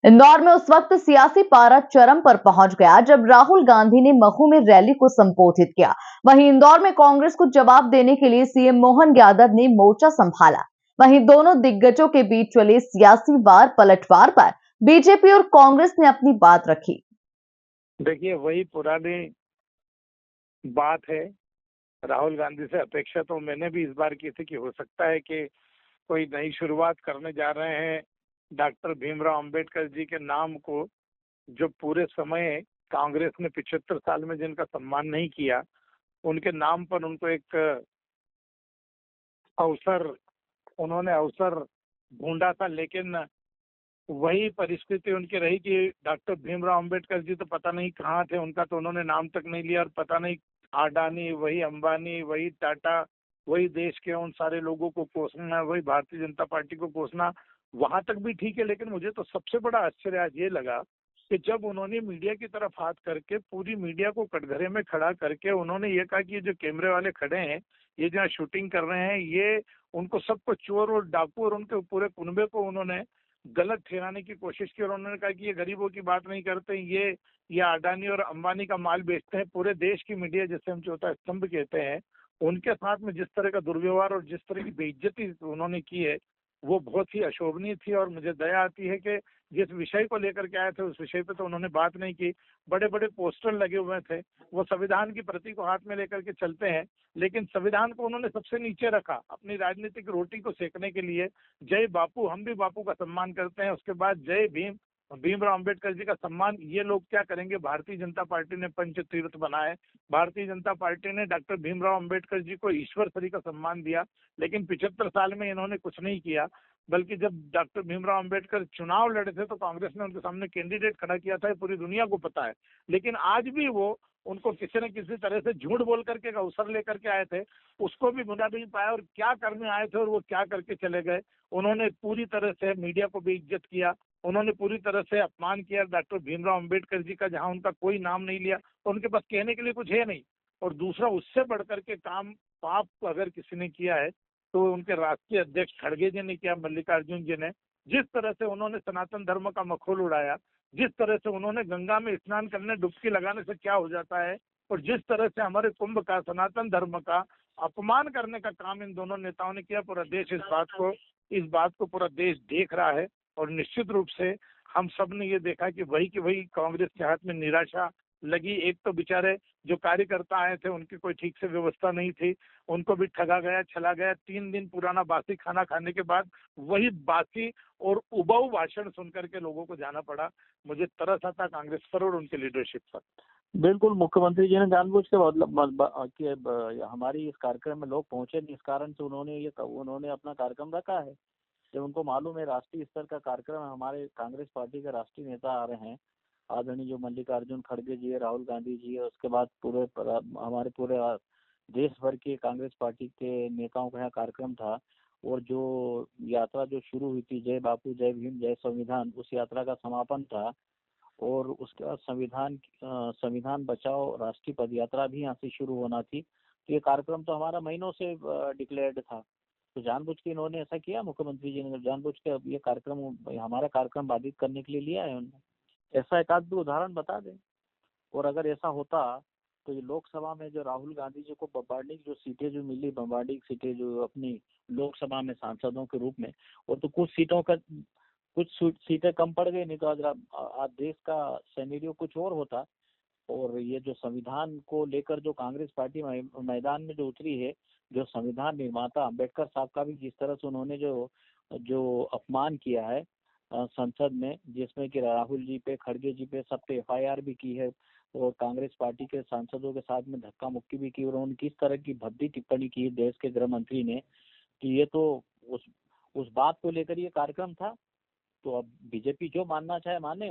इंदौर में उस वक्त सियासी पारा चरम पर पहुंच गया जब राहुल गांधी ने महू में रैली को संबोधित किया। वहीं इंदौर में कांग्रेस को जवाब देने के लिए सीएम मोहन यादव ने मोर्चा संभाला। वहीं दोनों दिग्गजों के बीच चले सियासी वार पलटवार पर बीजेपी और कांग्रेस ने अपनी बात रखी। देखिए, वही पुरानी बात है। राहुल गांधी से अपेक्षा तो मैंने भी इस बार की थी कि हो सकता है कि कोई नई शुरुआत करने जा रहे हैं। डॉक्टर भीमराव अंबेडकर जी के नाम को, जो पूरे समय कांग्रेस ने 75 साल में जिनका सम्मान नहीं किया, उनके नाम पर उनको एक अवसर उन्होंने अवसर ढूंढा था। लेकिन वही परिस्थिति उनकी रही कि डॉक्टर भीमराव अंबेडकर जी तो पता नहीं कहाँ थे, उनका तो उन्होंने नाम तक नहीं लिया। और पता नहीं अडानी, वही अंबानी, वही टाटा, वही देश के उन सारे लोगों को कोसना, वही भारतीय जनता पार्टी को कोसना, वहां तक भी ठीक है। लेकिन मुझे तो सबसे बड़ा आश्चर्य आज ये लगा कि जब उन्होंने मीडिया की तरफ हाथ करके पूरी मीडिया को कटघरे में खड़ा करके उन्होंने ये कहा कि ये जो कैमरे वाले खड़े हैं, ये जहाँ शूटिंग कर रहे हैं, ये उनको सबको चोर और डाकू और उनके पूरे कुनबे को उन्होंने गलत ठहराने की कोशिश की। और उन्होंने कहा कि ये गरीबों की बात नहीं करते, ये अडानी और अंबानी का माल बेचते हैं। पूरे देश की मीडिया, जिसे हम चौथा स्तंभ कहते हैं, उनके साथ में जिस तरह का दुर्व्यवहार और जिस तरह की बेइज्जती उन्होंने की है, वो बहुत ही अशोभनीय थी। और मुझे दया आती है कि जिस विषय को लेकर के आए थे उस विषय पे तो उन्होंने बात नहीं की। बड़े बड़े पोस्टर लगे हुए थे, वो संविधान की प्रति को हाथ में लेकर के चलते हैं, लेकिन संविधान को उन्होंने सबसे नीचे रखा अपनी राजनीतिक रोटी को सेकने के लिए। जय बापू, हम भी बापू का सम्मान करते हैं, उसके बाद जय भीम, भीमराव अंबेडकर जी का सम्मान। ये लोग क्या करेंगे? भारतीय जनता पार्टी ने पंच तीर्थ बनाए, भारतीय जनता पार्टी ने डॉक्टर भीमराव अंबेडकर जी को ईश्वर श्री का सम्मान दिया, लेकिन 75 साल में इन्होंने कुछ नहीं किया। बल्कि जब डॉक्टर भीमराव अंबेडकर चुनाव लड़े थे तो कांग्रेस ने उनके सामने कैंडिडेट खड़ा किया था, ये पूरी दुनिया को पता है। लेकिन आज भी वो उनको किसी न किसी तरह से झूठ बोल करके एक अवसर लेकर के आए थे, उसको भी बुला नहीं पाया। और क्या करने आए थे और वो क्या करके चले गए? उन्होंने पूरी तरह से मीडिया को भी इज्जत किया, उन्होंने पूरी तरह से अपमान किया डॉक्टर भीमराव अंबेडकर जी का, जहां उनका कोई नाम नहीं लिया, उनके पास कहने के लिए कुछ है नहीं। और दूसरा, उससे बढ़कर के काम पाप अगर किसी ने किया है तो उनके राष्ट्रीय अध्यक्ष खड़गे जी ने किया, मल्लिकार्जुन जी ने। जिस तरह से उन्होंने सनातन धर्म का मखौल उड़ाया, जिस तरह से उन्होंने गंगा में स्नान करने, डुबकी लगाने से क्या हो जाता है, और जिस तरह से हमारे कुंभ का, सनातन धर्म का अपमान करने का काम इन दोनों नेताओं ने किया, पूरा देश इस बात को पूरा देश देख रहा है। और निश्चित रूप से हम सब ने ये देखा कि वही कांग्रेस के हाथ में निराशा लगी। एक तो बेचारे जो कार्यकर्ता आए थे, उनकी कोई ठीक से व्यवस्था नहीं थी, उनको भी ठगा गया, चला गया। 3 दिन पुराना बासी खाना खाने के बाद वही बासी और उबाऊ भाषण सुन करके लोगों को जाना पड़ा। मुझे तरस आता कांग्रेस पर और उनकी लीडरशिप पर। बिल्कुल, मुख्यमंत्री जी ने जानबूझ के हमारी इस कार्यक्रम में लोग पहुंचे नहीं, इस कारण से उन्होंने अपना कार्यक्रम रखा है। जब उनको मालूम है राष्ट्रीय स्तर का कार्यक्रम है, हमारे कांग्रेस पार्टी के राष्ट्रीय नेता आ रहे हैं, आदरणीय जो मल्लिकार्जुन खड़गे जी है, राहुल गांधी जी है, उसके बाद हमारे पूरे देश भर के कांग्रेस पार्टी के नेताओं का यहाँ कार्यक्रम था। और जो यात्रा जो शुरू हुई थी, जय बापू जय भीम जय संविधान, उस यात्रा का समापन था। और उसके बाद संविधान बचाओ राष्ट्रीय पद यात्रा भी यहाँ से शुरू होना थी। तो ये कार्यक्रम तो हमारा महीनों से डिक्लेयर्ड था। तो जानबूझ के इन्होंने ऐसा किया, मुख्यमंत्री जी ने जानबूझ के अब ये कार्यक्रम, हमारा कार्यक्रम बाधित करने के लिए लिया है उन्होंने। ऐसा एक आध भी उदाहरण बता दें। और अगर ऐसा होता तो ये लोकसभा में जो राहुल गांधी जी को बम्बार्डिंग जो सीटें जो मिली, बम्बार्डिंग सीटें जो अपनी लोकसभा में सांसदों के रूप में, और तो कुछ सीटें कम पड़ गई, नहीं तो आज देश का सिनेरियो कुछ और होता। और ये जो संविधान को लेकर जो कांग्रेस पार्टी मैदान में जो उतरी है, जो संविधान निर्माता अम्बेडकर साहब का भी जिस तरह से उन्होंने जो जो अपमान किया है संसद में, जिसमें कि राहुल जी पे, खड़गे जी पे, सब पे एफआईआर भी की है, और कांग्रेस पार्टी के सांसदों के साथ में धक्का मुक्की भी की, और उन्होंने किस तरह की भद्दी टिप्पणी की देश के गृह मंत्री ने, कि ये तो उस बात को लेकर ये कार्यक्रम था। तो अब बीजेपी जो मानना चाहे माने,